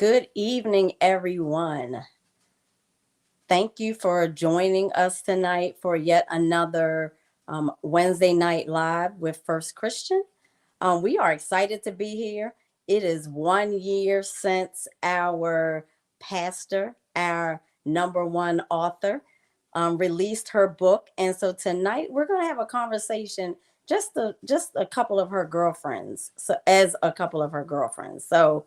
Good evening, everyone. Thank you for joining us tonight for yet another Wednesday night live with First Christian. We are excited to be here. It is 1 year since our pastor, our number one author, released her book, and so tonight we're going to have a conversation. Just a couple of her girlfriends, so as a couple of her girlfriends. So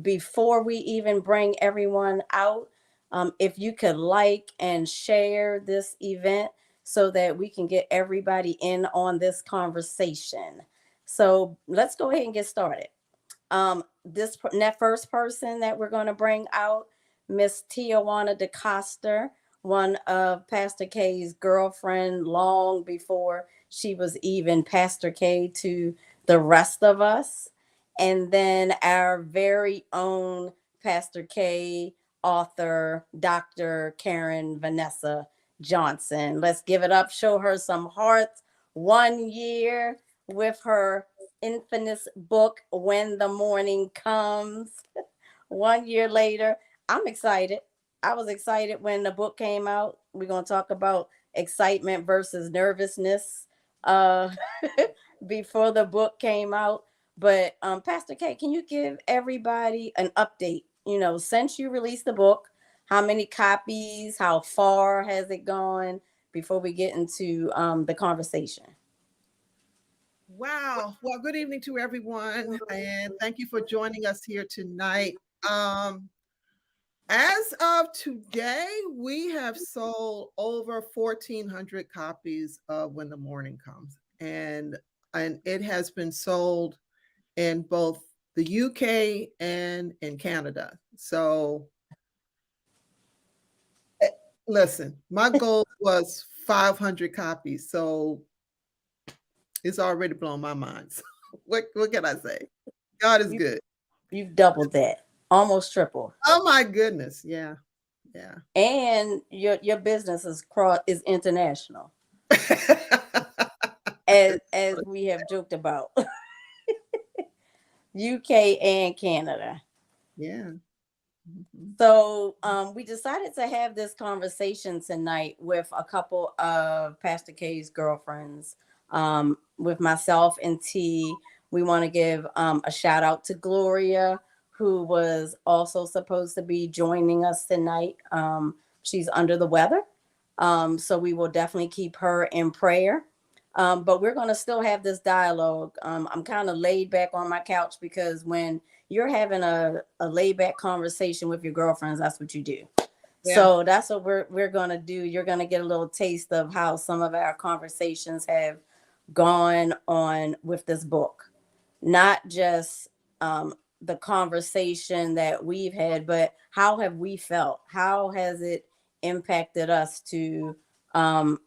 before we even bring everyone out, if you could like and share this event so that we can get everybody in on this conversation. So let's go ahead and get started. That first person that we're going to bring out, Miss Tijuana DeCoster, one of Pastor K's girlfriend long before she was even Pastor K to the rest of us. And then our very own Pastor K author, Dr. Karen Vanessa Johnson. Let's give it up, show her some hearts. 1 year with her infamous book, When the Morning Comes. 1 year later, I'm excited. I was excited when the book came out. We're going to talk about excitement versus nervousness uh, before the book came out. But Pastor K, can you give everybody an update? Since you released the book, how many copies, how far has it gone before we get into the conversation? Wow. Well, good evening to everyone, and thank you for joining us here tonight. Um, as of today, we have sold over 1,400 copies of When the Morning Comes, and it has been sold in both the UK and in Canada. So, eh, listen, my goal was 500 copies, so it's already blown my mind. So what can I say? God is You, good. you've doubled that, almost triple. Oh my goodness. Yeah. Yeah. And your business is international, as we have joked about. UK and Canada. Yeah. Mhm. So we decided to have this conversation tonight with a couple of Pastor K's girlfriends. With myself and T, we want to give a shout out to Gloria, who was also supposed to be joining us tonight. She's under the weather, so we will definitely keep her in prayer. But we're going to still have this dialogue. I'm kind of laid back on my couch because when you're having a laid back conversation with your girlfriends, that's what you do. Yeah. So that's what we're gonna do. You're gonna get a little taste of how some of our conversations have gone on with this book. Not just the conversation that we've had, but how have we felt? How has it impacted us to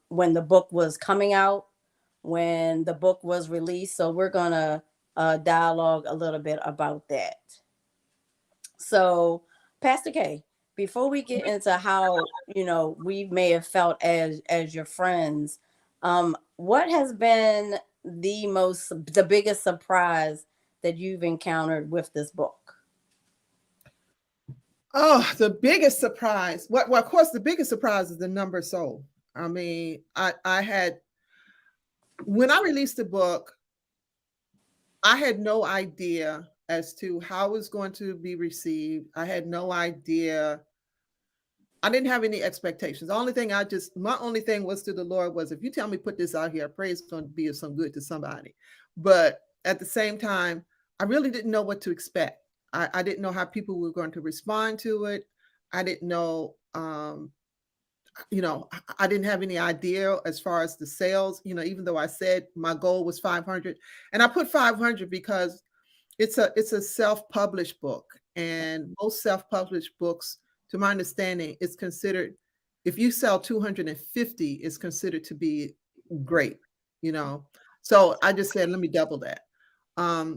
when the book was coming out, when the book was released? So we're gonna dialogue a little bit about that. So, Pastor K, before we get into how we may have felt as your friends, what has been the biggest surprise that you've encountered with this book? Oh, the biggest surprise. Well, of course, the biggest surprise is the number sold. I mean, I had when I released the book, I had no idea as to how it was going to be received. I had no idea. I didn't have any expectations. My only thing was to the Lord was, if you tell me put this out here, I pray it's going to be of some good to somebody. But at the same time, I really didn't know what to expect. I didn't know how people were going to respond to it. I didn't know, I didn't have any idea as far as the sales, even though I said my goal was 500, and I put 500 because it's a self-published book, and most self-published books, to my understanding, it's considered, if you sell 250, it's considered to be great, you know. So I just said, let me double that.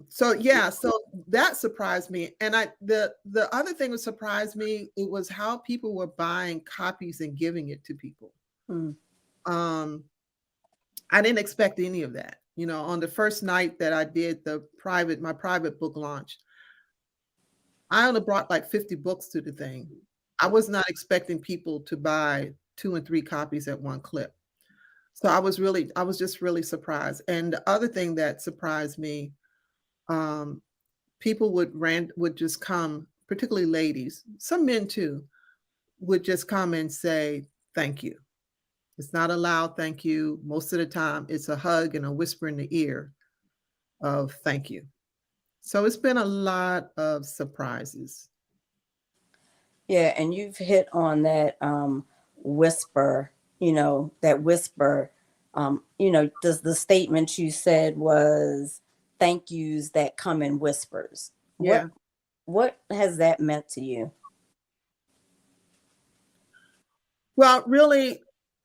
So yeah, so that surprised me. And the other thing that surprised me, it was how people were buying copies and giving it to people. Hmm. Um, I didn't expect any of that. On the first night that I did my private book launch, I only brought like 50 books to the thing. I was not expecting people to buy 2 and 3 copies at one clip. So I was just really surprised. And the other thing that surprised me, um, people would just come, particularly ladies, some men too, would just come and say, "Thank you." It's not a loud thank you. Most of the time, it's a hug and a whisper in the ear of thank you. So it's been a lot of surprises. Yeah, and you've hit on that whisper, that whisper. The statement you said was thank yous that come in whispers. Yeah. What has that meant to you? Well, really,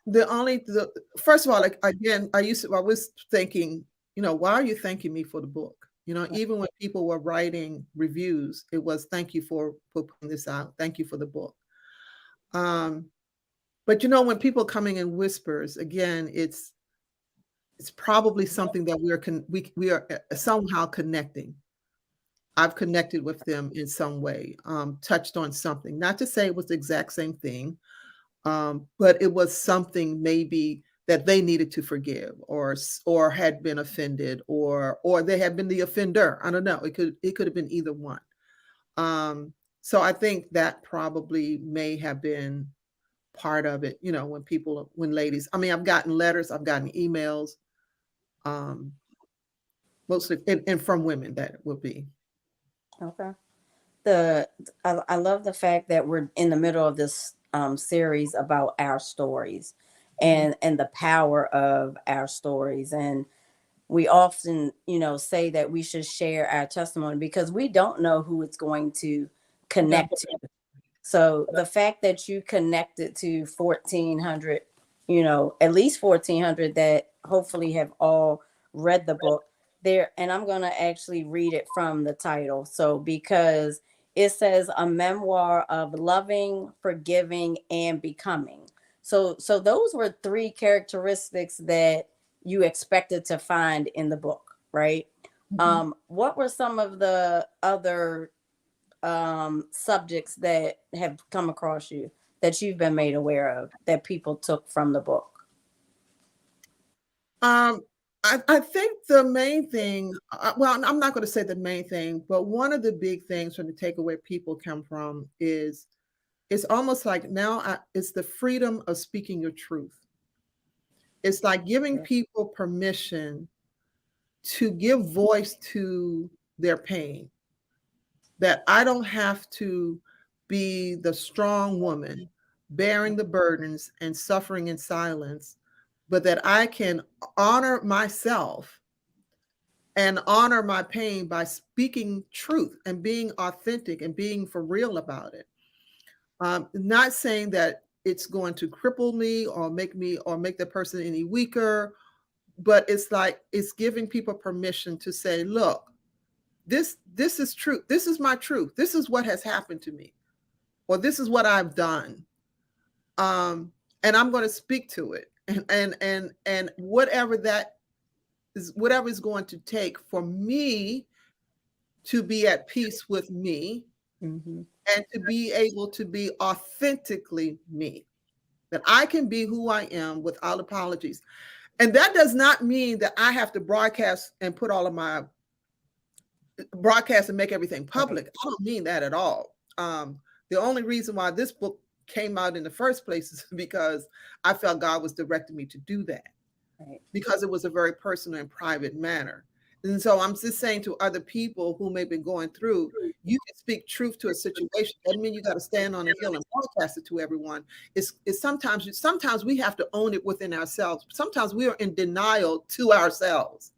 the first of all, like again, I was thinking, why are you thanking me for the book? Even when people were writing reviews, it was thank you for putting this out. Thank you for the book. Um, but when people are coming in whispers, again, it's probably something that we are somehow connecting. I've connected with them in some way, touched on something. Not to say it was the exact same thing, but it was something maybe that they needed to forgive, or had been offended, or they had been the offender. I don't know. It could have been either one. So I think that probably may have been part of it. When ladies, I mean, I've gotten letters, I've gotten emails, um, mostly, and from women that would be. Okay. I love the fact that we're in the middle of this series about our stories Mhm. and the power of our stories. And we often, say that we should share our testimony because we don't know who it's going to Yeah. connect to. So the fact that you connected to 1,400, at least 1,400 that hopefully have all read the book there. And I'm going to actually read it from the title. So, because it says a memoir of loving, forgiving, and becoming. So those were three characteristics that you expected to find in the book, right? Mhm. What were some of the other subjects that have come across you that you've been made aware of that people took from the book? Um, I think the main thing, well, I'm not going to say the main thing, but one of the big things from the takeaway people come from is it's almost like now it's the freedom of speaking your truth. It's like giving Yeah. people permission to give voice to their pain, that I don't have to be the strong woman bearing the burdens and suffering in silence, but that I can honor myself and honor my pain by speaking truth and being authentic and being for real about it. Not saying that it's going to cripple me or make the person any weaker, but it's like it's giving people permission to say, look, this is true. This is my truth. This is what has happened to me, or this is what I've done. And I'm going to speak to it. And whatever is going to take for me to be at peace with me Mm-hmm. and to be able to be authentically me, that I can be who I am without apologies. And that does not mean that I have to broadcast and put all of my broadcast and make everything Right. public. I don't mean that at all. The only reason why this book came out in the first place is because I felt God was directing me to do that, Right. because it was a very personal and private manner. And so I'm just saying to other people who may be going through, you can speak truth to a situation. Doesn't mean you got to stand on a hill and broadcast it to everyone. It's sometimes we have to own it within ourselves. Sometimes we are in denial to ourselves.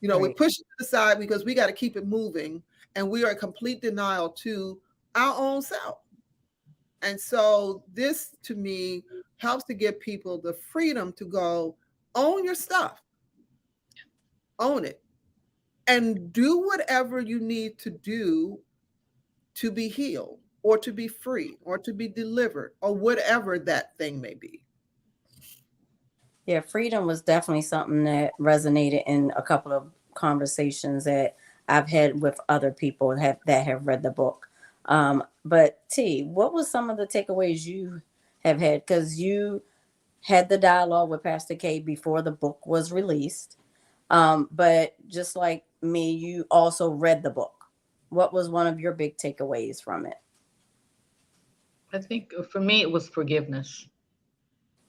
We Right. push it to the side because we got to keep it moving, and we are in complete denial to our own self. And so this to me helps to give people the freedom to go, own your stuff, own it, and do whatever you need to do to be healed or to be free or to be delivered or whatever that thing may be. Yeah, freedom was definitely something that resonated in a couple of conversations that I've had with other people that have read the book. But T, what was some of the takeaways you have had? Because you had the dialogue with Pastor K before the book was released. But just like me, you also read the book. What was one of your big takeaways from it? I think for me, it was forgiveness.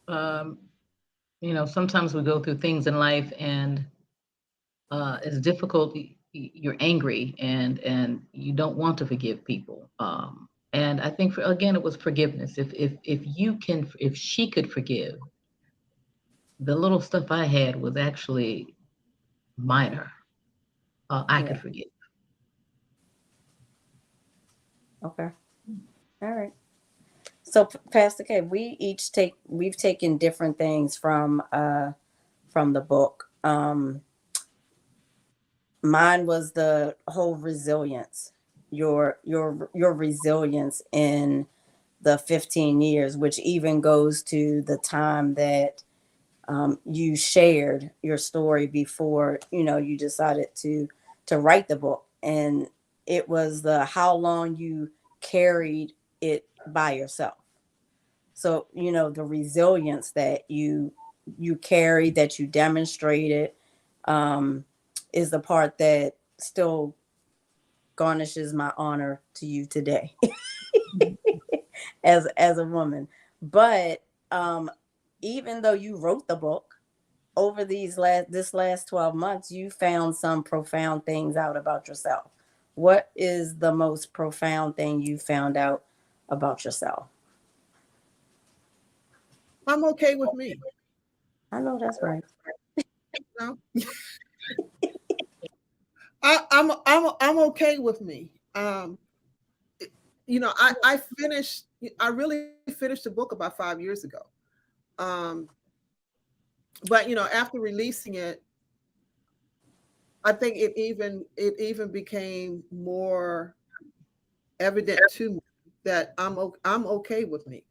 Um, sometimes we go through things in life and it's difficult. You're angry and you don't want to forgive people. And I think again, it was forgiveness. If she could forgive, the little stuff I had was actually minor. I Yeah. could forgive. Okay. All right. So Pastor K, we've taken different things from the book. Mine was the whole resilience, your resilience in the 15 years, which even goes to the time that you shared your story before you decided to write the book, and it was the how long you carried it by yourself. So the resilience that you carried, that you demonstrated, um, is the part that still garnishes my honor to you today as a woman. But even though you wrote the book, over this last 12 months, you found some profound things out about yourself. What is the most profound thing you found out about yourself? I'm okay with me. I know that's right. You know? I'm okay with me. I really finished the book about 5 years ago. Um, but after releasing it, I think it even became more evident to me that I'm okay with me.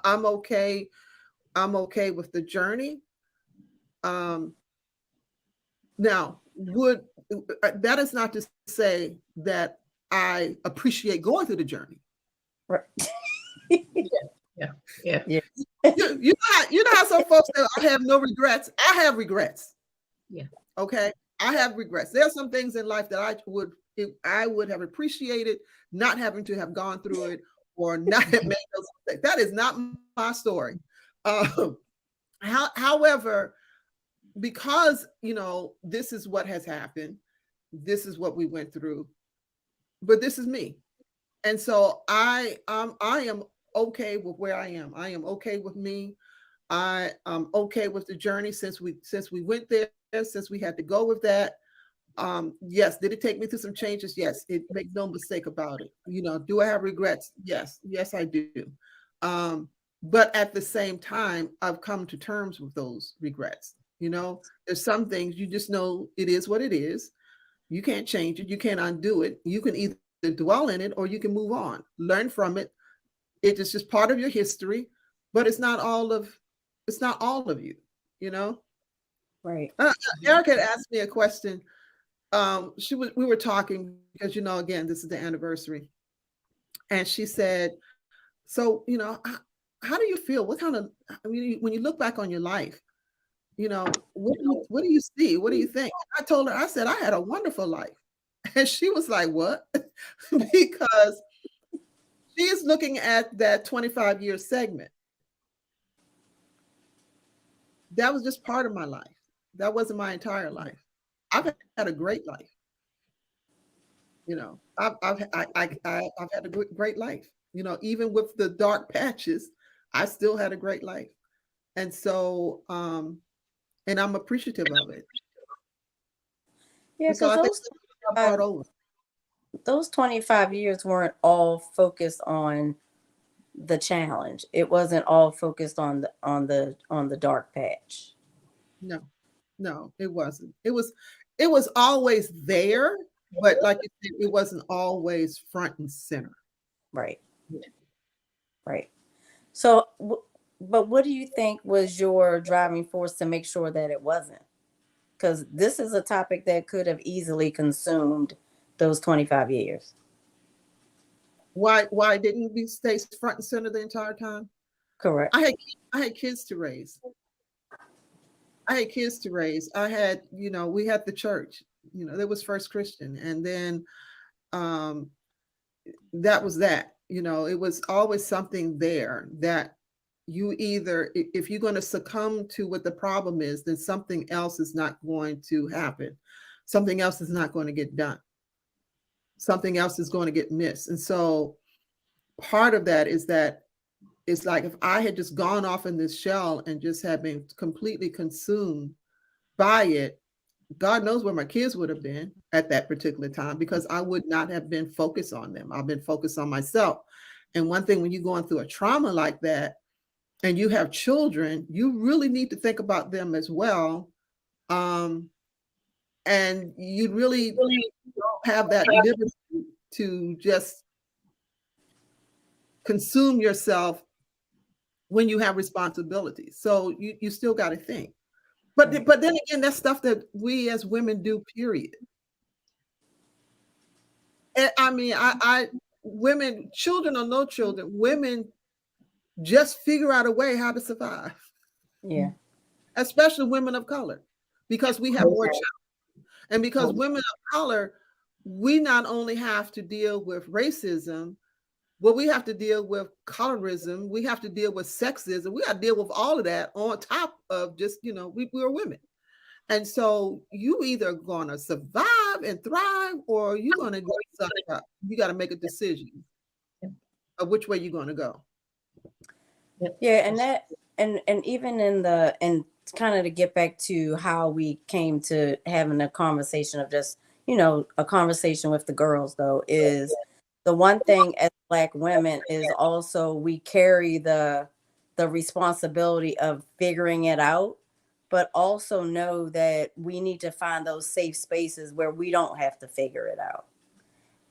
I'm okay. I'm okay with the journey. Um, Now, would that is not to say that I appreciate going through the journey. Right. Yeah, yeah. Yeah. You know how some folks say I have no regrets. I have regrets. Yeah. Okay, I have regrets. There are some things in life that I would have appreciated not having to have gone through it or not have made those mistakes. That is not my story. Um, however, because this is what has happened, this is what we went through, but this is me, and so I am okay with where I am. I am okay with me. I am okay with the journey since we went there, since we had to go with that. Yes, did it take me through some changes? Yes, it make no mistake about it. Do I have regrets? Yes, I do. um but at the same time, I've come to terms with those regrets. There's some things you just know it is what it is. You can't change it, you can't undo it. You can either dwell in it or you can move on, learn from it. It is just part of your history, but it's not all of you. Right. uh, Erica had asked me a question. We were talking because again, this is the anniversary, and she said, so how do you feel, what kind of, I mean, when you look back on your life, what do you see, what do you think? I told her, I said I had a wonderful life. And she was like, what? Because she's looking at that 25-year segment. That was just part of my life. That wasn't my entire life. I've had a great life. I've had a great life. Even with the dark patches, I still had a great life. And so, and I'm appreciative of it. Yeah, And so because I think I brought over. those 25 years weren't all focused on the challenge. It wasn't all focused on the dark patch. No, no, it wasn't. It was always there, but like you said, it wasn't always front and center. Right. Right. So, but what do you think was your driving force to make sure that it wasn't? because this is a topic that could have easily consumed those 25 years. Why didn't we stay front and center the entire time? Correct. I had kids to raise. I had, we had the church, there was First Christian. And then that was that, it was always something there that you either, if you're going to succumb to what the problem is, then something else is not going to happen. Something else is not going to get done. Something else is going to get missed. And so part of that is that it's like if I had just gone off in this shell and just had been completely consumed by it, God knows where my kids would have been at that particular time, because I would not have been focused on them. I've been focused on myself. And one thing, when you're going through a trauma like that and you have children, you really need to think about them as well. And you really don't have that liberty to just consume yourself when you have responsibilities. So you still got to think. But then again, that's stuff that we as women do, period. And I mean, women, children or no children, women just figure out a way how to survive. Yeah. Especially women of color, because we have more challenges. And because women of color, we not only have to deal with racism, but we have to deal with colorism. We have to deal with sexism. We got to deal with all of that on top of just, we're women. And so you either going to survive and thrive, or you're going to get sucked up. You got to make a decision of which way you're going to go. Yeah. And that, and even and kind of to get back to how we came to having a conversation of just, a conversation with the girls, though, is the one thing as Black women is also we carry the responsibility of figuring it out, but also know that we need to find those safe spaces where we don't have to figure it out.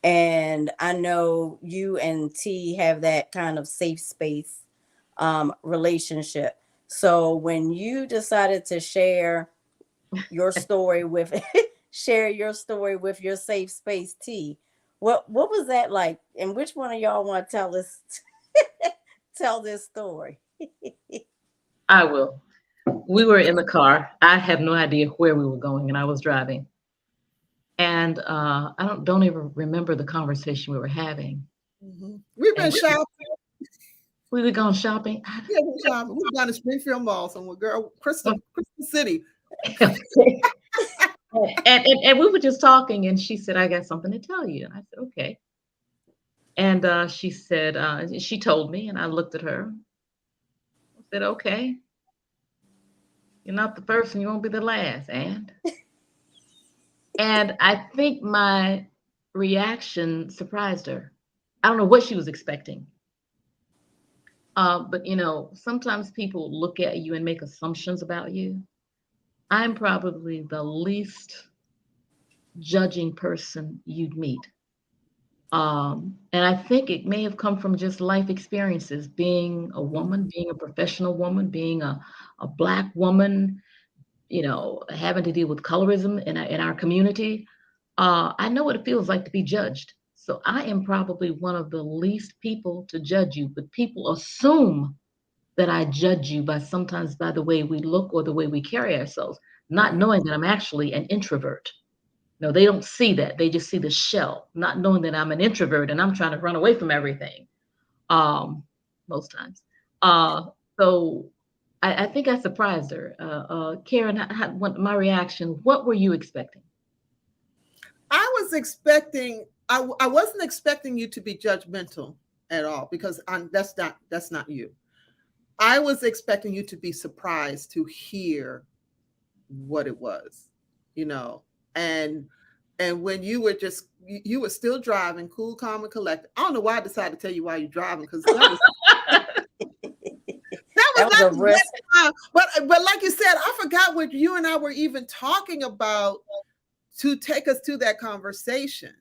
And I know you and T have that kind of safe space relationship. So when you decided to share your story with your safe space, T, what was that like? And which one of y'all want to tell this story? I will. We were in the car. I have no idea where we were going, and I was driving. And I don't even remember the conversation we were having. Mm-hmm. We've been shopping. We were going shopping. Yeah, we're shopping. We've gone to Springfield Mall somewhere, girl. Crystal City. and we were just talking, and she said, "I got something to tell you." And I said, "Okay." And she said, she told me, and I looked at her. I said, "Okay. You're not the first, and you won't be the last." And I think my reaction surprised her. I don't know what she was expecting. But sometimes people look at you and make assumptions about you. I'm probably the least judging person you'd meet. And I think it may have come from just life experiences, being a woman, being a professional woman, being a Black woman, having to deal with colorism in our community. I know what it feels like to be judged. So I am probably one of the least people to judge you, but people assume that I judge you sometimes by the way we look or the way we carry ourselves, not knowing that I'm actually an introvert. No, they don't see that. They just see the shell, not knowing that I'm an introvert and I'm trying to run away from everything most times. So I think I surprised her. Karen, my reaction, what were you expecting? I was expecting, I wasn't expecting you to be judgmental at all, because that's not you. I was expecting you to be surprised to hear what it was, and when you were still driving, cool, calm, and collected. I don't know why I decided to tell you why you're driving, because that was a risk. But like you said, I forgot what you and I were even talking about to take us to that conversation.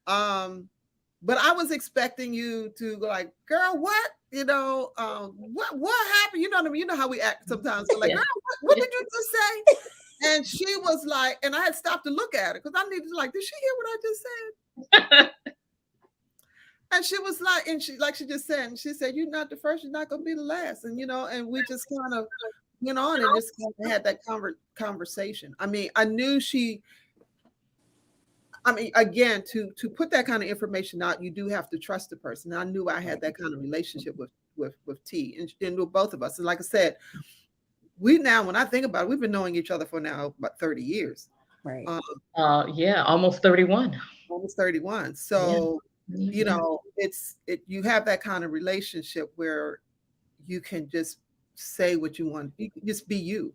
But I was expecting you to go like, girl, what? What happened? You know what I mean? You know how we act sometimes. We're like, girl, what did you just say? And she was like, and I had stopped to look at her because I needed to like, did she hear what I just said? And she was like, and she just said, and she said, "You're not the first, you're not gonna be the last." And and we just kind of went on and just kind of had that conversation. I mean, I knew again, to put that kind of information out, you do have to trust the person. I knew I had that kind of relationship with T and with both of us. And like I said, we now, when I think about it, we've been knowing each other for now about 30 years. Right. Yeah, almost 31. Almost 31. So, Yeah. you have that kind of relationship where you can just say what you want. You can just be you.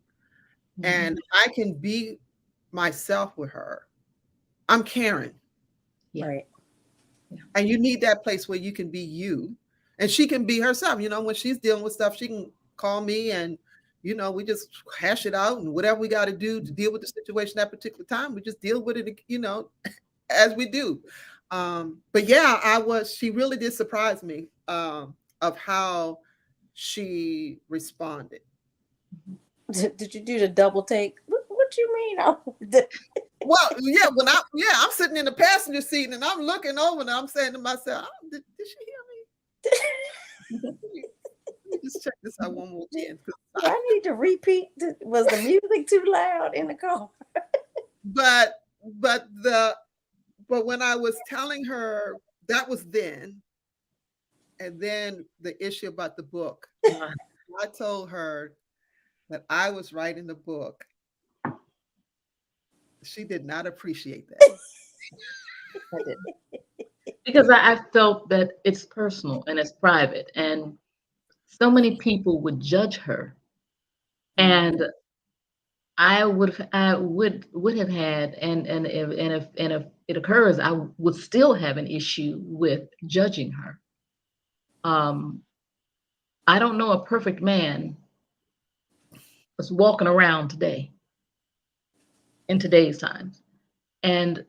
Mhm. And I can be myself with her. I'm Karen. Yeah. Right. And you need that place where you can be you and she can be herself. When she's dealing with stuff, she can call me and, we just hash it out and whatever we got to do to deal with the situation that particular time, we just deal with it, as we do. But yeah, she really did surprise me of how she responded. Did you do the double take? What you mean? Well, yeah, I'm sitting in the passenger seat and I'm looking over and I'm saying to myself, oh, did she hear me? Let me just check this out one more again. Do I need to repeat? Was the music too loud in the car? But when I was telling her, that was then, and then the issue about the book, I told her that I was writing the book. She did not appreciate that. I didn't. Because I felt that it's personal and it's private, and so many people would judge her, and I would have had, and if it occurs, I would still have an issue with judging her. I don't know a perfect man that's walking around today, in today's times, and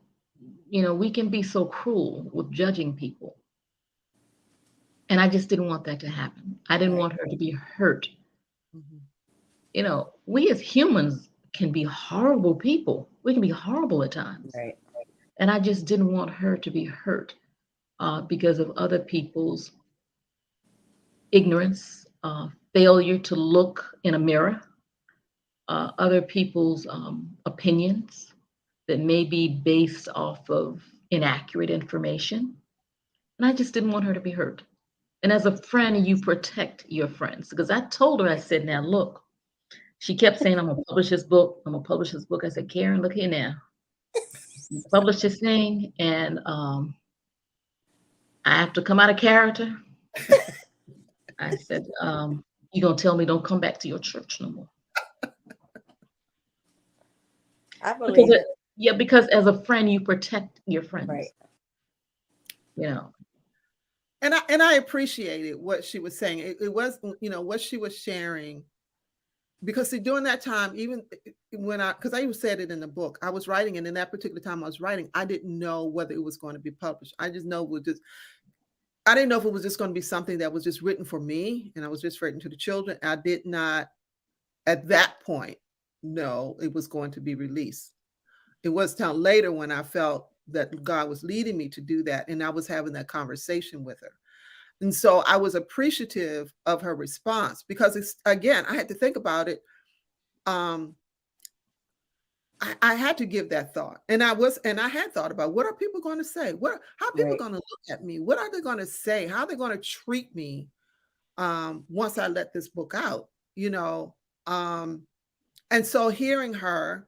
we can be so cruel with judging people, and I just didn't want that to happen. I didn't want her to be hurt. We as humans can be horrible people. We can be horrible at times. Right. And I just didn't want her to be hurt because of other people's ignorance, failure to look in a mirror, other people's opinions that may be based off of inaccurate information. And I just didn't want her to be hurt. And as a friend, you protect your friends. Because I told her, I said, now look, she kept saying, I'm going to publish this book. I'm going to publish this book. I said, Karen, look here now. You publish this thing, and I have to come out of character. I said, you're going to tell me don't come back to your church no more. I believe it. Yeah, because as a friend, you protect your friends. Right. And I appreciated what she was saying. It was, what she was sharing. Because see, during that time, even because I even said it in the book, I was writing, and in that particular time I was writing, I didn't know whether it was going to be published. I just know I didn't know if it was just going to be something that was just written for me, and I was just written to the children. I did not, at that point, know it was going to be released. It was till later when I felt that God was leading me to do that, and I was having that conversation with her. And so I was appreciative of her response because again, I had to think about it. I had to give that thought. And I had thought about, what are people going to say? How are people going to look at me? What are they going to say? How are they going to treat me once I let this book out? And so hearing her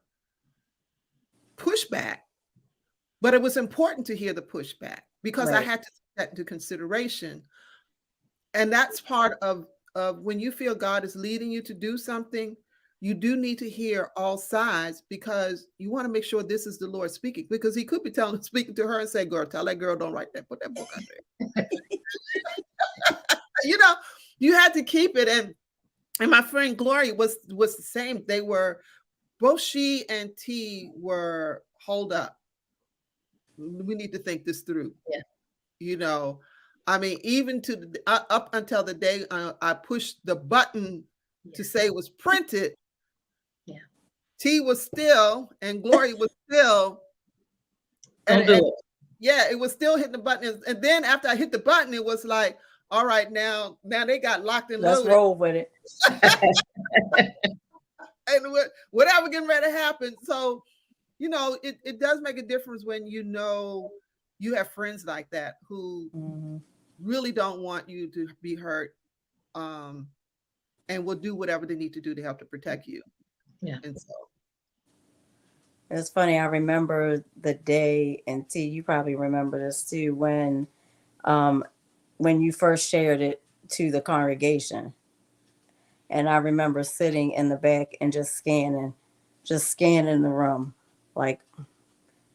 pushback, but it was important to hear the pushback because I had to take that into consideration. And that's part of when you feel God is leading you to do something, you do need to hear all sides because you want to make sure this is the Lord speaking, because he could be speaking to her and say, girl, tell that girl, don't write that, put that book out there. You had to keep it. And my friend Gloria was the same. They were, both she and T were, hold up. We need to think this through. Yeah. I mean, even to up until the day I pushed the button to say it was printed. Yeah. T was still, and Gloria was still, Don't do it. yeah, it was still hitting the button. And then after I hit the button, it was like, all right, now they got locked and Let's loaded. roll with it. And whatever getting ready to happen. So, it does make a difference when you have friends like that who really don't want you to be hurt, and will do whatever they need to do to help to protect you. Yeah. And so It's funny. I remember the day, and T, you probably remember this too, when you first shared it to the congregation. And I remember sitting in the back and just scanning the room. Like,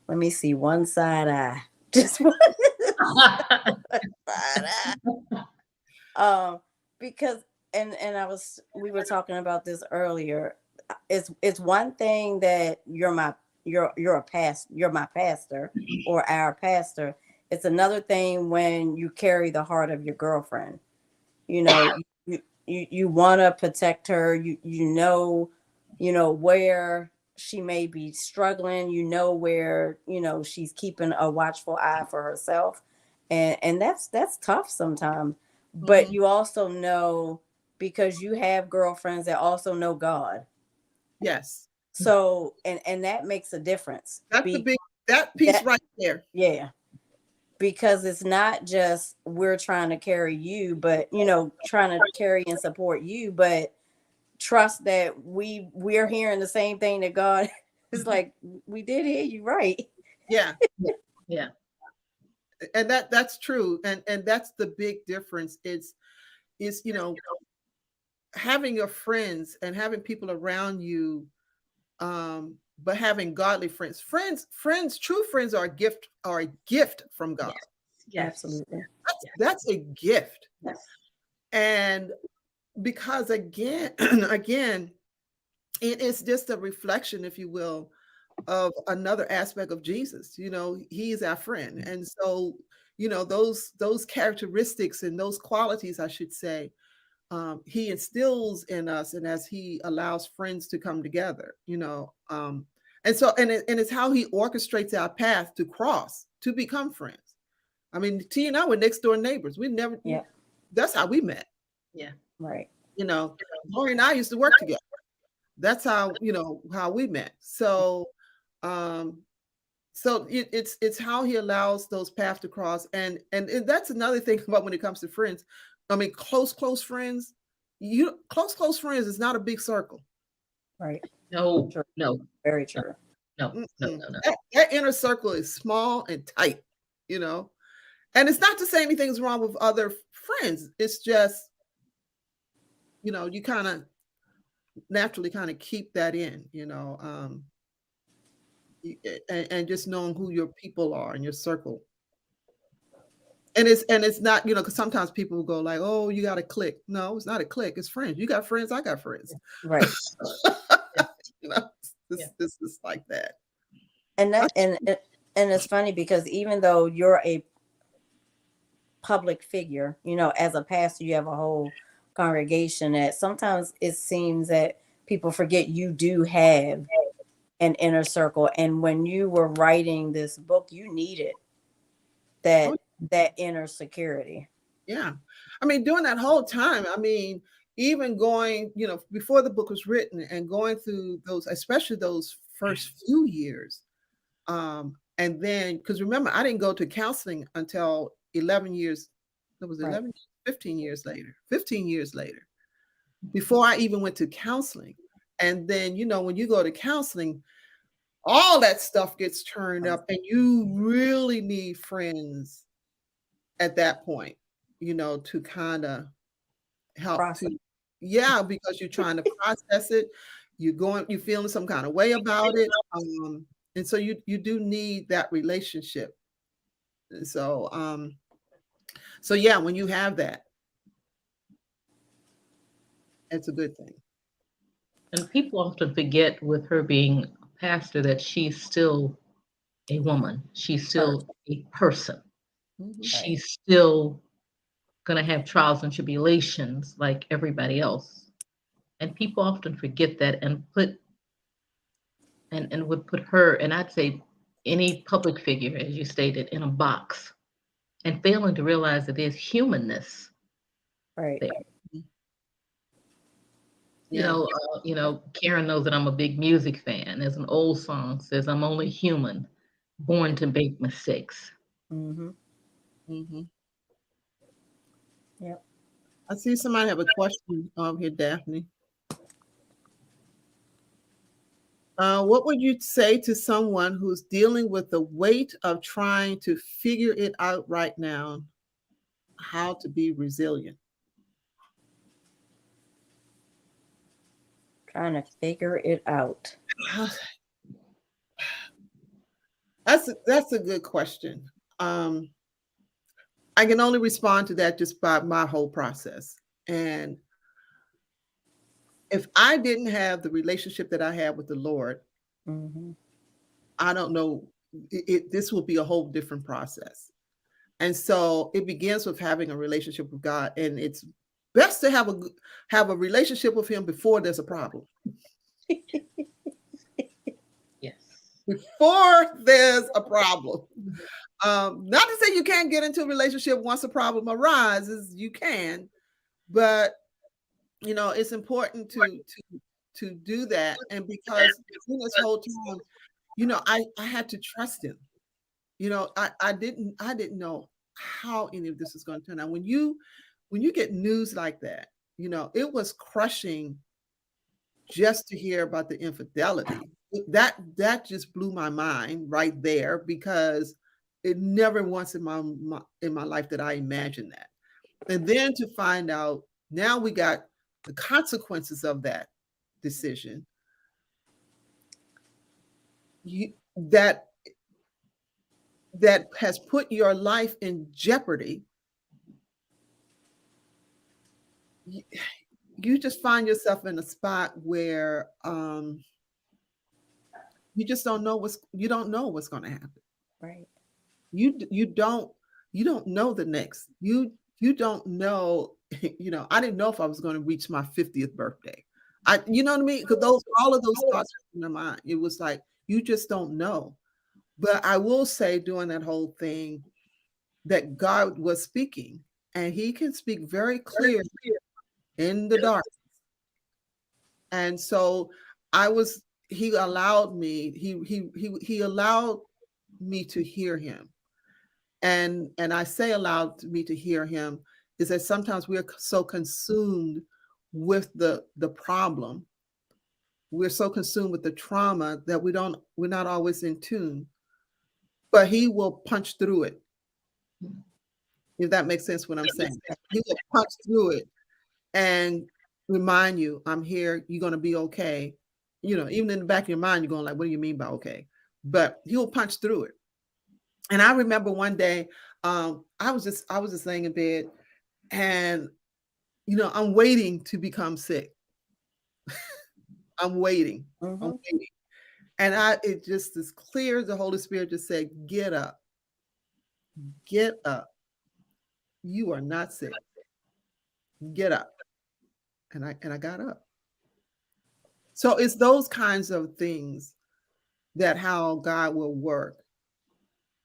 let me see one side eye. Just one side eye. Because we were talking about this earlier. It's one thing that you're my pastor or our pastor. It's another thing when you carry the heart of your girlfriend. You want to protect her. You know where she may be struggling. Where she's keeping a watchful eye for herself, and that's tough sometimes. But you also know, because you have girlfriends that also know God. yes. So and that makes a difference. That's that piece right there. Yeah. Because it's not just we're trying to carry you, but trying to carry and support you, but trust that we're hearing the same thing that God is like, we did hear you right. Yeah. Yeah. And that's true. And that's the big difference. Is having your friends and having people around you, but having godly friends. True friends are a gift from God. Yes. Absolutely. That's a gift. Yes. And because again, it is just a reflection, if you will, of another aspect of Jesus. He is our friend. And so, those characteristics and those qualities, I should say, he instills in us, and as he allows friends to come together, and so, and it's how he orchestrates our path to become friends. I mean, T and I were next door neighbors. We never, that's how we met. Yeah. Right. Lori and I used to work together. That's how, how we met. So, it's how he allows those paths to cross. And that's another thing about when it comes to friends. I mean, close friends, close friends is not a big circle. Right. No, True. no. Very true. No. That inner circle is small and tight, and it's not to say anything's wrong with other friends. It's just, you kind of naturally kind of keep that in, and just knowing who your people are in your circle. And it's not, because sometimes people will go like, oh, you got a clique. No, it's not a clique. It's friends. You got friends. I got friends. Right. This is like that. And it's funny because even though you're a public figure, as a pastor, you have a whole congregation, that sometimes it seems that people forget you do have an inner circle. And when you were writing this book, you needed that inner security. Yeah. I mean, during that whole time, I mean, even going, before the book was written and going through those, especially those first few years. And then, because remember, I didn't go to counseling until 11 years. It was 11, 15 years later, 15 years later, before I even went to counseling. And then, when you go to counseling, all that stuff gets turned up, and you really need friends at that point, to kind of help because you're trying to process it. You're feeling some kind of way about it. And so you do need that relationship. And so, yeah, when you have that, it's a good thing. And people often forget, with her being a pastor, that she's still a woman. She's still a person. Mm-hmm. She's still going to have trials and tribulations like everybody else. And people often forget that and put and would put her, and I'd say any public figure, as you stated, in a box, and failing to realize that there's humanness Right. there. Yeah. Karen knows that I'm a big music fan. There's an old song says, "I'm only human, born to make mistakes." Mm-hmm. Mm-hmm. Yep. I see somebody have a question here, Daphne. What would you say to someone who's dealing with the weight of trying to figure it out right now, how to be resilient? Trying to figure it out. That's a good question. I can only respond to that just by my whole process. And if I didn't have the relationship that I have with the Lord, Mm-hmm. I don't know, this will be a whole different process. And so it begins with having a relationship with God, and it's best to have a relationship with Him before there's a problem. Yes. Before there's a problem. Not to say you can't get into a relationship once a problem arises, you can, but it's important to do that. And because in this whole time, I had to trust Him. I didn't know how any of this was going to turn out. When you get news like that, it was crushing just to hear about the infidelity. That just blew my mind right there, because it never once in my life did I imagine that. And then to find out now we got the consequences of that decision, that has put your life in jeopardy. You just find yourself in a spot where you just don't know what's going to happen. Right. You don't know the next. You don't know. I didn't know if I was going to reach my 50th birthday. You know what I mean? Because all of those thoughts in my mind. It was like you just don't know. But I will say during that whole thing that God was speaking, and He can speak very clear in the dark. And so He allowed me. He allowed me to hear Him. And I say allowed me to hear Him is that sometimes we're so consumed with the problem. We're so consumed with the trauma that we're not always in tune. But He will punch through it. If that makes sense what I'm saying. He will punch through it and remind you, I'm here, you're gonna be okay. Even in the back of your mind, you're going like, what do you mean by okay? But He'll punch through it. And I remember one day, I was just laying in bed, and I'm waiting to become sick. I'm waiting. Mm-hmm. I'm waiting. And it just as clear as the Holy Spirit just said, get up. Get up. You are not sick. Get up. And I got up. So it's those kinds of things that how God will work.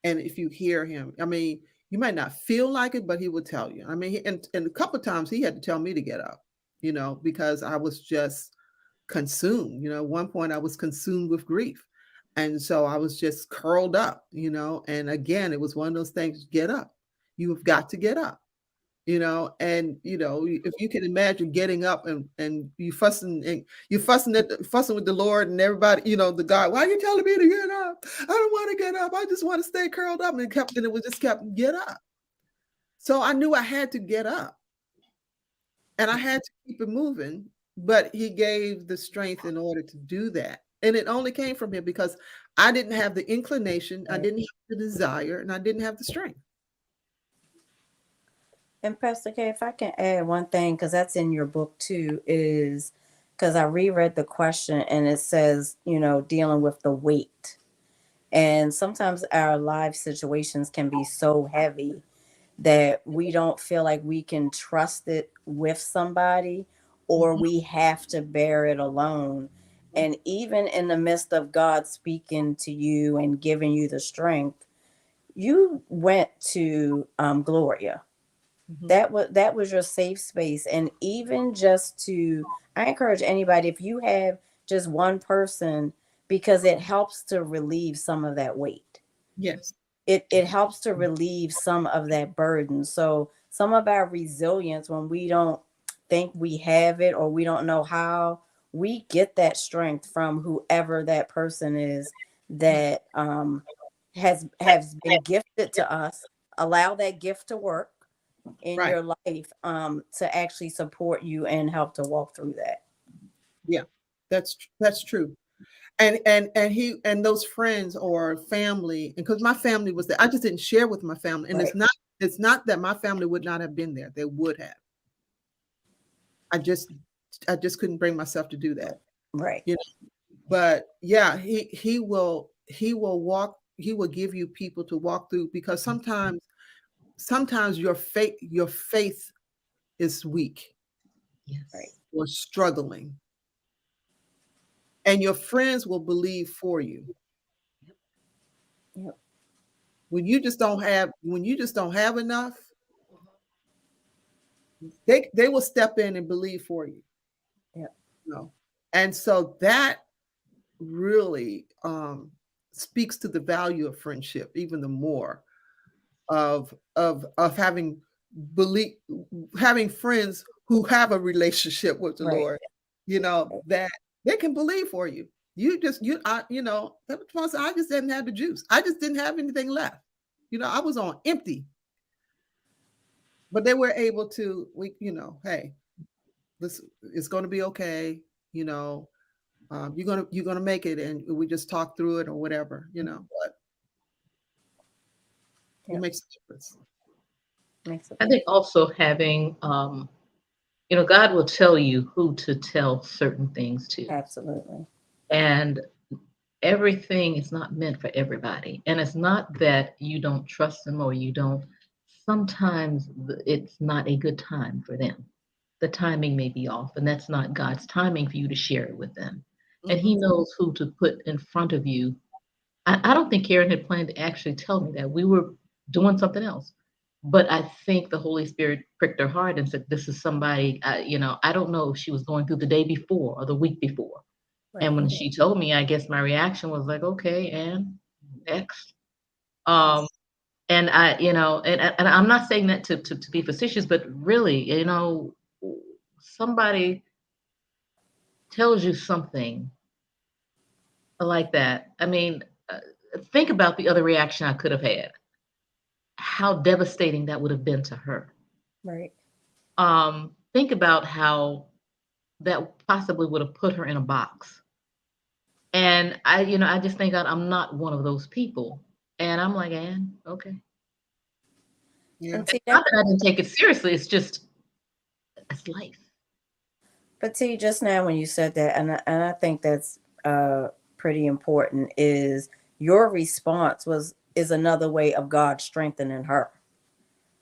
And if you hear Him, I mean, you might not feel like it, but He will tell you. I mean, and a couple of times He had to tell me to get up, because I was just consumed. At one point I was consumed with grief. And so I was just curled up, and again, it was one of those things, get up. You have got to get up, and if you can imagine getting up and you fussing with the Lord and everybody, the God, why are you telling me to get up? I don't want to get up. I just want to stay curled up. And it was just kept get up. So I knew I had to get up, and I had to keep it moving, but He gave the strength in order to do that. And it only came from Him because I didn't have the inclination, I didn't have the desire, and I didn't have the strength. And Pastor K, if I can add one thing, because that's in your book too, is because I reread the question and it says, dealing with the weight. And sometimes our life situations can be so heavy that we don't feel like we can trust it with somebody, or we have to bear it alone. And even in the midst of God speaking to you and giving you the strength, you went to Gloria. That was your safe space. And even just to, I encourage anybody, if you have just one person, because it helps to relieve some of that weight. Yes. It helps to relieve some of that burden. So some of our resilience, when we don't think we have it or we don't know how, we get that strength from whoever that person is that has been gifted to us. Allow that gift to work in Right. your life to actually support you and help to walk through that. Yeah, that's true. And those friends or family, and because my family was there, I just didn't share with my family. And Right. it's not that my family would not have been there. They would have. I just couldn't bring myself to do that. Right. You know, but yeah, he will give you people to walk through, because sometimes your faith is weak Yes. Right. or struggling, and your friends will believe for you. Yep. When you just don't have enough, they will step in and believe for you. Yep. You know? And so that really speaks to the value of friendship, even the more of having friends who have a relationship with the Right. Lord, that they can believe for you. I just didn't have the juice. I just didn't have anything left. I was on empty. But they were able to, hey, this is going to be okay. You're gonna make it, and we just talk through it or whatever. But Yep. it makes a difference. I think also having, God will tell you who to tell certain things to. Absolutely. And everything is not meant for everybody. And it's not that you don't trust them or you don't. Sometimes it's not a good time for them. The timing may be off, and that's not God's timing for you to share it with them. And He knows who to put in front of you. I don't think Karen had planned to actually tell me that. We were doing something else. But I think the Holy Spirit pricked her heart and said, this is somebody, I don't know if she was going through the day before or the week before. Right. And when she told me, I guess my reaction was like, okay, and next. And and I'm not saying that to be facetious, but really, somebody tells you something like that. I mean, think about the other reaction I could have had. How devastating that would have been to her. Right. Think about how that possibly would have put her in a box. And I just think I'm not one of those people. And I'm like, Anne, okay. Yeah. And see, Not that I didn't take it seriously. It's just, it's life. But see, just now when you said that, and I think that's pretty important, is your response is another way of God strengthening her.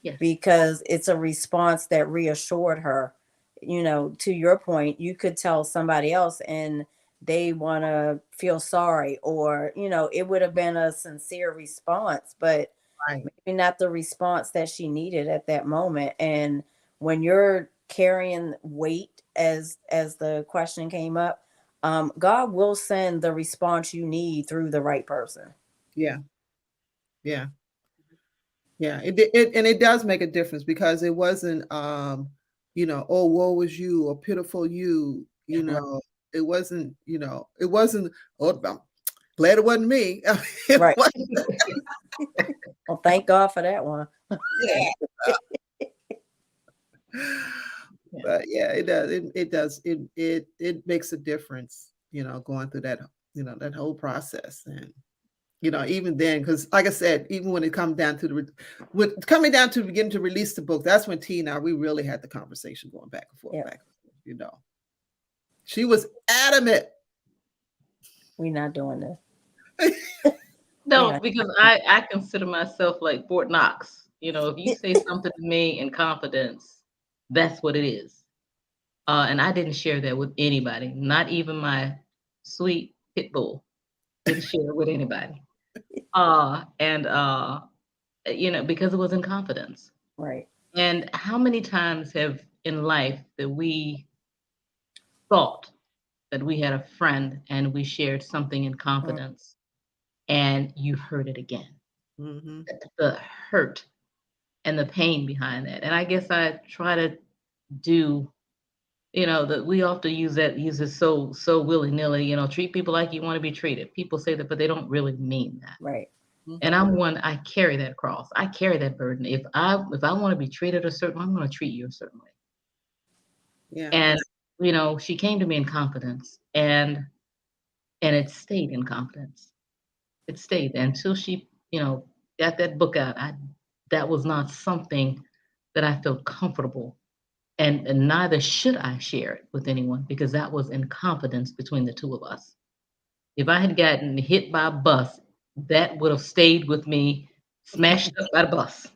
Yes. Because it's a response that reassured her. To your point, you could tell somebody else and they want to feel sorry, or it would have been a sincere response, but Right. maybe not the response that she needed at that moment. And when you're carrying weight, as the question came up, God will send the response you need through the right person. Yeah. It does make a difference, because it wasn't oh, woe is you, or pitiful you. It wasn't. Oh, I'm glad it wasn't me. Right. Well, thank God for that one. Yeah. But yeah, it does. It does. It makes a difference. Going through that. That whole process. And even then, because like I said, even when it comes down to beginning to release the book, that's when T and I, we really had the conversation going back and forth, Yep. back and forth. She was adamant. We're not doing this. No, Yeah. because I consider myself like Fort Knox. If you say something to me in confidence, that's what it is. And I didn't share that with anybody, not even my sweet pit bull. Didn't share with anybody. Because it was in confidence. Right. And how many times have in life that we thought that we had a friend and we shared something in confidence and you heard it again? Mm-hmm. The hurt and the pain behind that. And I guess I try to do, that we often use it so willy-nilly, treat people like you want to be treated. People say that, but they don't really mean that. Right. And I carry that cross. I carry that burden. If I want to be treated a certain way, I'm going to treat you a certain way. Yeah. And she came to me in confidence, and it stayed in confidence. It stayed until she, got that book out. That was not something that I felt comfortable, and neither should I share it with anyone, because that was in confidence between the two of us. If I had gotten hit by a bus, that would have stayed with me, smashed up by the bus.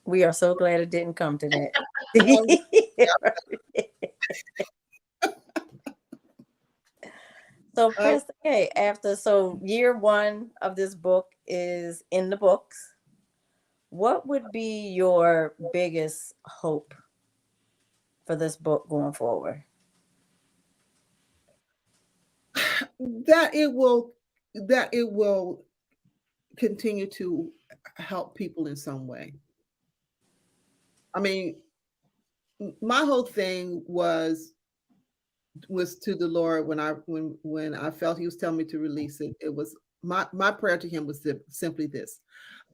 We are so glad it didn't come to that. So, Prince, okay, year one of this book is in the books. What would be your biggest hope for this book going forward? That it will continue to help people in some way. I mean, my whole thing was to the Lord when I felt He was telling me to release it. It was my prayer to Him was simply this: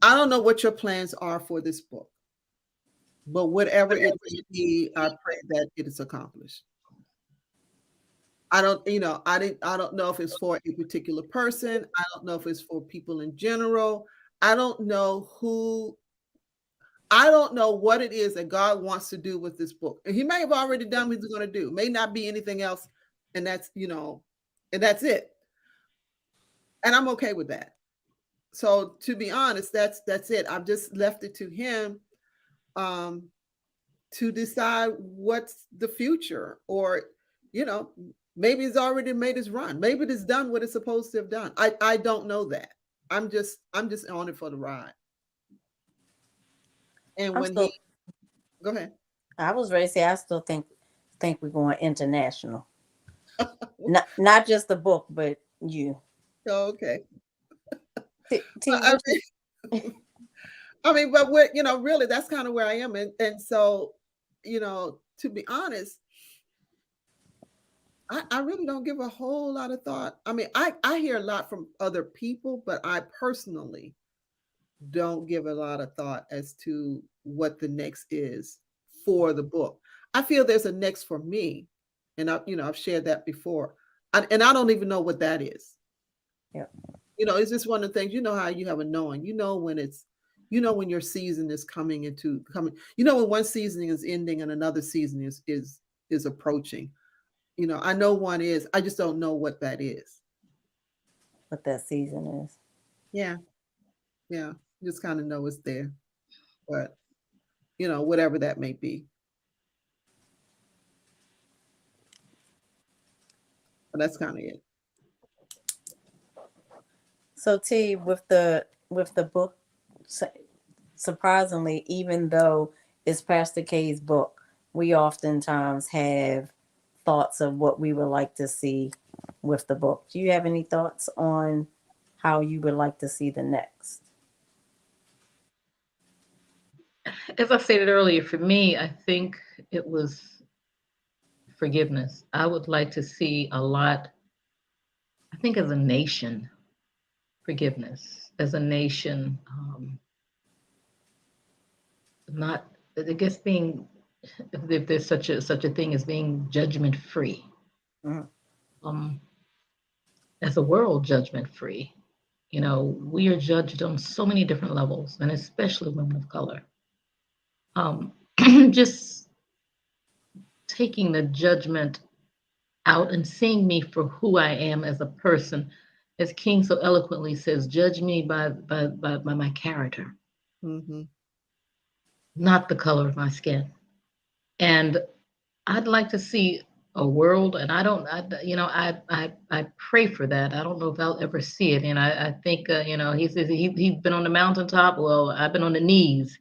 I don't know what your plans are for this book, but whatever it may be, I pray that it is accomplished. I don't know if it's for a particular person. I don't know if it's for people in general. I don't know what it is that God wants to do with this book. And He may have already done what He's going to do. May not be anything else. And that's it. And I'm okay with that. So to be honest, that's it. I've just left it to Him to decide what's the future, or, maybe it's already made its run. Maybe it's done what it's supposed to have done. I don't know that. I'm just on it for the ride. And go ahead. I was ready to say, I still think we're going international. not just the book, but you. Oh, okay. But we're, really, that's kind of where I am. And so, to be honest, I really don't give a whole lot of thought. I mean, I hear a lot from other people, but I personally don't give a lot of thought as to what the next is for the book. I feel there's a next for me. And I've shared that before. And I don't even know what that is. Yeah. It's just one of the things, how you have a knowing, when your season is coming, when one season is ending and another season is approaching. I know one is, I just don't know what that is. What that season is. Yeah. Yeah. Just kind of know it's there. But, whatever that may be. But that's kind of it. So T, with the book, surprisingly, even though it's Pastor K's book, we oftentimes have thoughts of what we would like to see with the book. Do you have any thoughts on how you would like to see the next? As I stated earlier, for me, I think it was forgiveness. I would like to see a lot, I think, as a nation, forgiveness. As a nation, not, I guess, being, if there's such a thing as being judgment free. Mm-hmm. As a world, judgment free. We are judged on so many different levels, and especially women of color. Just taking the judgment out and seeing me for who I am as a person. As King so eloquently says, judge me by my character, not the color of my skin. And I'd like to see a world, and I pray for that. I don't know if I'll ever see it, and I think he says he's been on the mountaintop. Well, I've been on the knees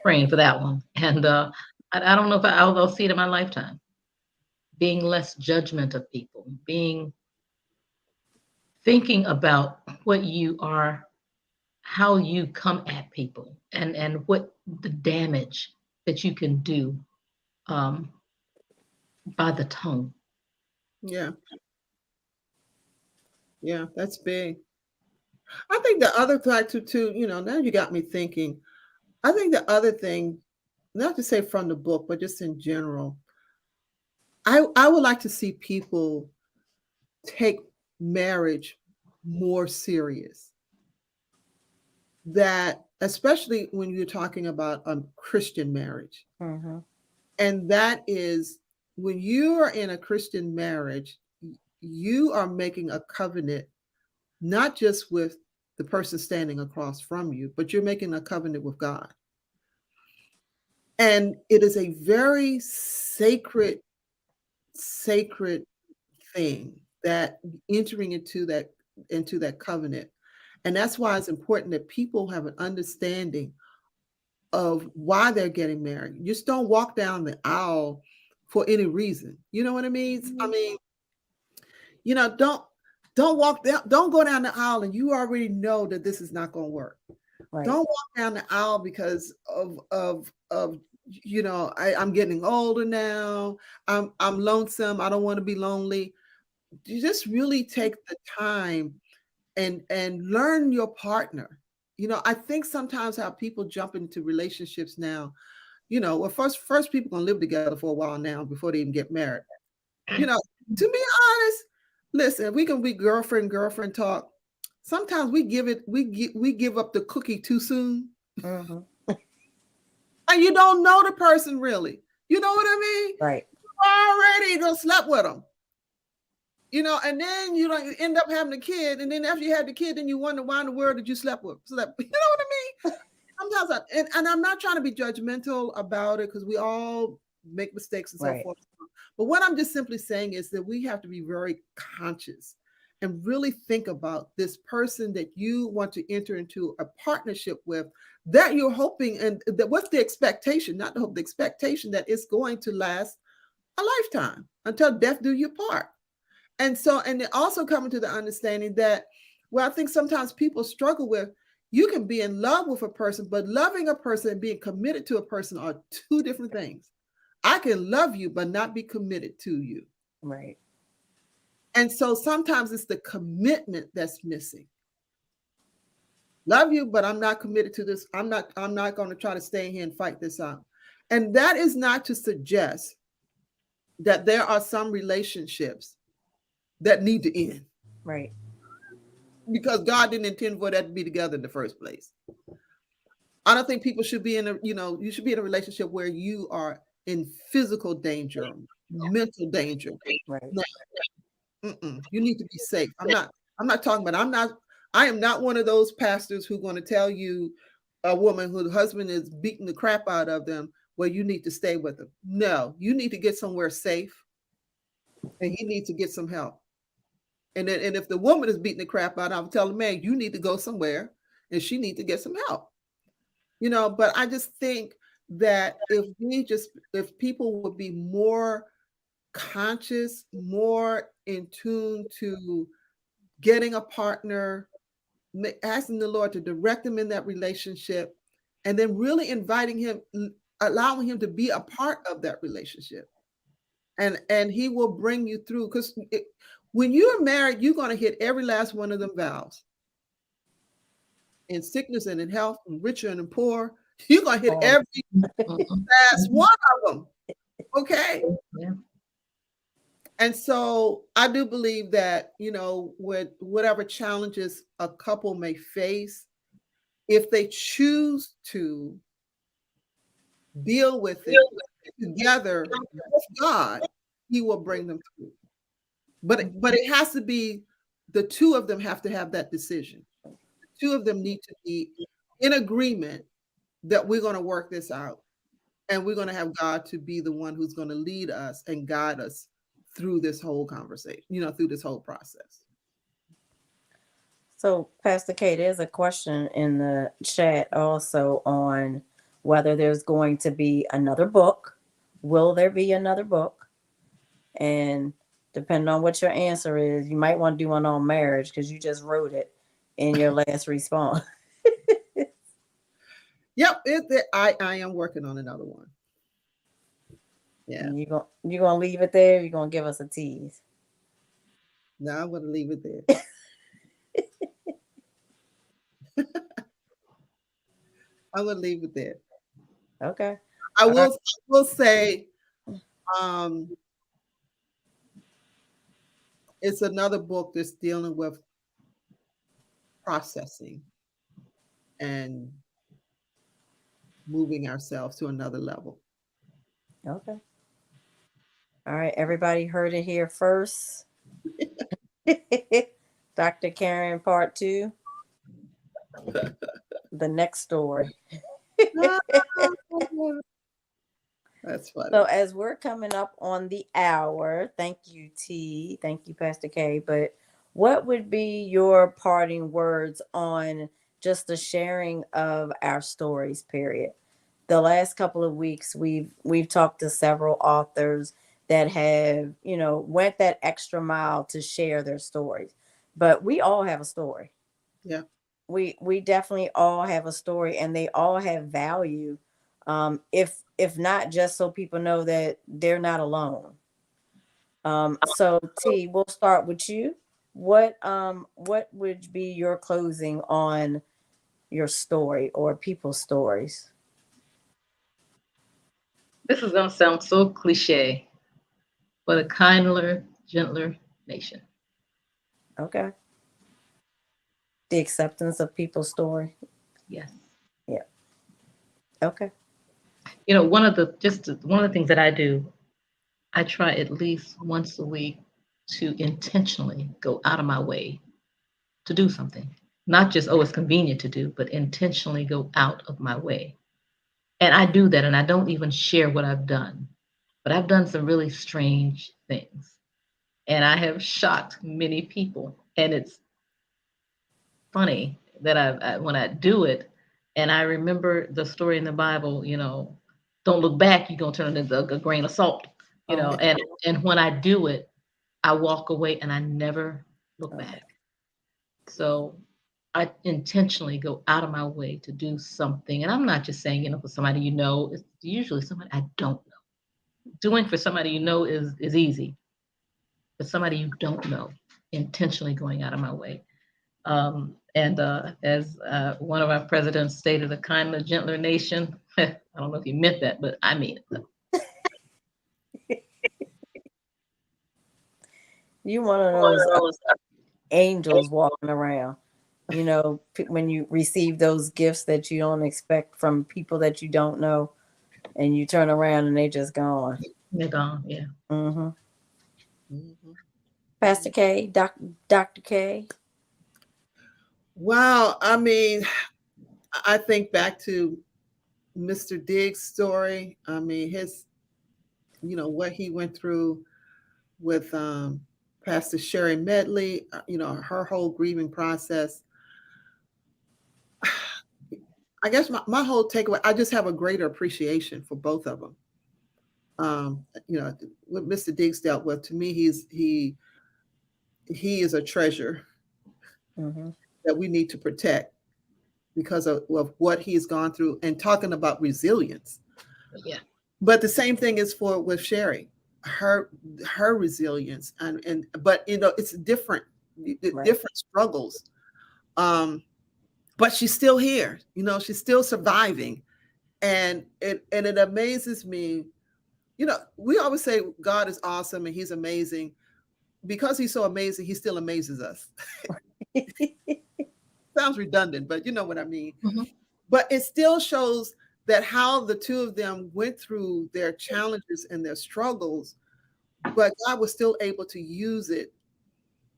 praying for that one, and I don't know if I'll see it in my lifetime. Being less judgment of people, being thinking about what you are, how you come at people, and what the damage that you can do um, by the tongue. Yeah. Yeah, that's big. I think the other factor too, now you got me thinking. I think the other thing, not to say from the book, but just in general, I would like to see people take marriage more serious. That especially when you're talking about a Christian marriage. Mhm. And that is when you are in a Christian marriage, you are making a covenant, not just with the person standing across from you, but you're making a covenant with God. And it is a very sacred thing, that entering into that covenant. And that's why it's important that people have an understanding of why they're getting married. You just don't walk down the aisle for any reason. You know what I mean? I mean, don't walk down, don't go down the aisle and you already know that this is not going to work. Right. Don't walk down the aisle because of I'm getting older now. I'm lonesome. I don't want to be lonely. You just really take the time and learn your partner. I think sometimes how people jump into relationships now, well, first people gonna live together for a while now before they even get married. To be honest, listen, we can be girlfriend talk. Sometimes we give up the cookie too soon. Mhm. And you don't know the person really. You know what I mean? Right. You already done slept with them. And then you don't end up having a kid, and then after you had the kid, then you wonder why in the world did you slept with? You know what I mean? Sometimes, and I'm not trying to be judgmental about it because we all make mistakes and so Right. forth. But what I'm just simply saying is that we have to be very conscious and really think about this person that you want to enter into a partnership with, that you're hoping, and that what's the expectation, not the hope, the expectation that it's going to last a lifetime until death do you part. And then also coming to the understanding that, well, I think sometimes people struggle with, you can be in love with a person, but loving a person and being committed to a person are two different things. I can love you, but not be committed to you. Right. And so sometimes it's the commitment that's missing. Love you, but I'm not committed to this. I'm not going to try to stay here and fight this out. And that is not to suggest that there are some relationships that need to end. Right. Because God didn't intend for that to be together in the first place. I don't think people should be you should be in a relationship where you are in physical danger, mental danger. Right. No, you need to be safe. I'm not talking about, I am not one of those pastors who are going to tell you a woman whose husband is beating the crap out of them, well, you need to stay with them. No, you need to get somewhere safe, and he needs to get some help. And if the woman is beating the crap out, I'll tell the man, you need to go somewhere, and she needs to get some help. But I just think that if people would be more conscious, more in tune to getting a partner, asking the Lord to direct them in that relationship, and then really inviting him, allowing him to be a part of that relationship. And he will bring you through, because when you're married, you're going to hit every last one of them vows. In sickness and in health, and richer and in poor, you're going to hit every last one of them. Okay? Yeah. And so I do believe that, with whatever challenges a couple may face, if they choose to deal with it together with God, he will bring them through. But it has to be, the two of them have to have that decision. The two of them need to be in agreement that we're going to work this out, and we're going to have God to be the one who's going to lead us and guide us through this whole conversation, through this whole process. So, Pastor K, there's a question in the chat also on whether there's going to be another book. Will there be another book? And depending on what your answer is, you might want to do one on marriage because you just wrote it in your last response. Yep, I am working on another one. Yeah. You gonna leave it there? You're gonna give us a tease? No, I'm gonna leave it there. I would leave it there. Okay. I will say, it's another book that's dealing with processing and moving ourselves to another level. Okay. All right. Everybody heard it here first. Dr. Karen, part 2. The next story. That's funny. So as we're coming up on the hour, thank you, T. Thank you, Pastor K. But what would be your parting words on just the sharing of our stories, period? The last couple of weeks, we've talked to several authors that have, went that extra mile to share their stories. But we all have a story. Yeah. We definitely all have a story, and they all have value. If not just so people know that they're not alone. So T, we'll start with you. What would be your closing on your story or people's stories? This is going to sound so cliche, but a kinder, gentler nation. Okay. The acceptance of people's story. Yes. Yeah. Okay. One of the things that I do, I try at least once a week to intentionally go out of my way to do something. Not just, it's convenient to do, but intentionally go out of my way. And I do that, and I don't even share what I've done. But I've done some really strange things. And I have shocked many people. And it's funny that when I do it, and I remember the story in the Bible, don't look back, you're going to turn into a grain of salt, and when I do it, I walk away and I never look back. So I intentionally go out of my way to do something. And I'm not just saying, for somebody, it's usually somebody I don't know. Doing for somebody is easy. But somebody you don't know, intentionally going out of my way. And as one of our presidents stated, a kinder, gentler nation. I don't know if he meant that, but I mean it. You one of those angels walking around. When you receive those gifts that you don't expect from people that you don't know, and you turn around and they just gone. They're gone, yeah. Mm-hmm. Mm-hmm. Pastor K, Dr. K. Wow. I mean, I think back to Mr. Diggs' story. I mean, his, what he went through with Pastor Sherry Medley, her whole grieving process. I guess my whole takeaway, I just have a greater appreciation for both of them. What Mr. Diggs dealt with, to me, he is a treasure that we need to protect because of what he's gone through, and talking about resilience. Yeah. But the same thing is with Sherry, her resilience, but it's different, right. Different struggles. But she's still here, she's still surviving. And it amazes me. We always say God is awesome and he's amazing. Because he's so amazing, he still amazes us. Sounds redundant, but you know what I mean. Mm-hmm. But it still shows that how the two of them went through their challenges and their struggles, but God was still able to use it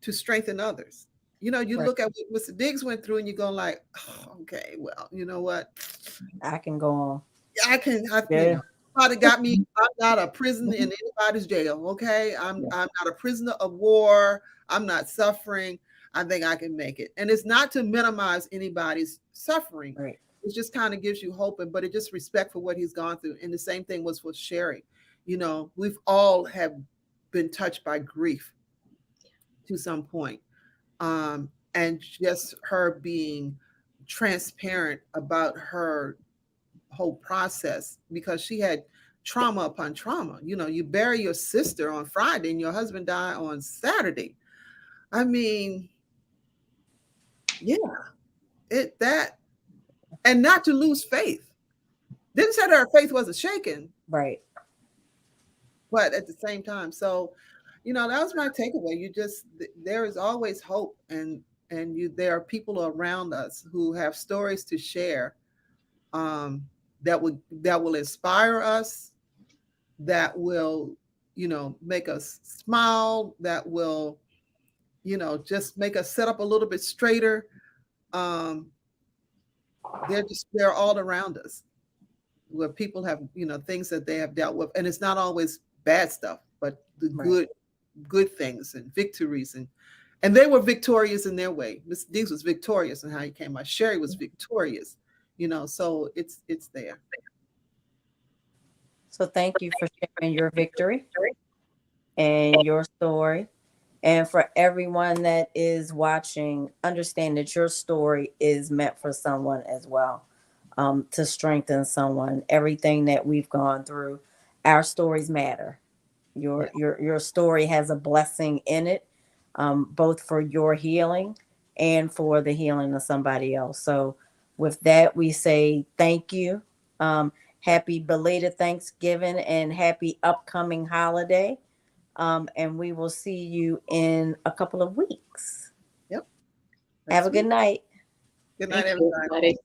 to strengthen others. You right. Look at what Mr. Diggs went through and you go like, okay, well, you know what? I can go on. I can. Father got me. I'm not a prisoner in anybody's jail. Okay, I'm not a prisoner of war. I'm not suffering. I think I can make it. And it's not to minimize anybody's suffering. Right. It just kind of gives you hope, but it just respect for what he's gone through. And the same thing was for Sherry. You know, we've all have been touched by grief to some point. And just her being transparent about her whole process, because she had trauma upon trauma. You know, you bury your sister on Friday and your husband died on Saturday. I mean, yeah, and not to lose faith. Didn't say that her faith wasn't shaken, Right. but at the same time. So, you know, that was my takeaway. There is always hope, and there are people around us who have stories to share, that will inspire us, that will, you know, make us smile, that will, you know, just make us sit up a little bit straighter. They're all around us, where people have, you know, things that they have dealt with, and it's not always bad stuff, but the Right. good things and victories, and they were victorious in their way. Miss Dees was victorious in how he came out. Sherry was victorious, you know, so it's there. So thank you for sharing your victory and your story. And for everyone that is watching, understand that your story is meant for someone as well, to strengthen someone. Everything that we've gone through, our stories matter. Your story has a blessing in it, both for your healing and for the healing of somebody else. So with that, we say thank you. Happy belated Thanksgiving and happy upcoming holiday. And we will see you in a couple of weeks. Yep. Have a good night. Good night, Thank you, everybody. everybody.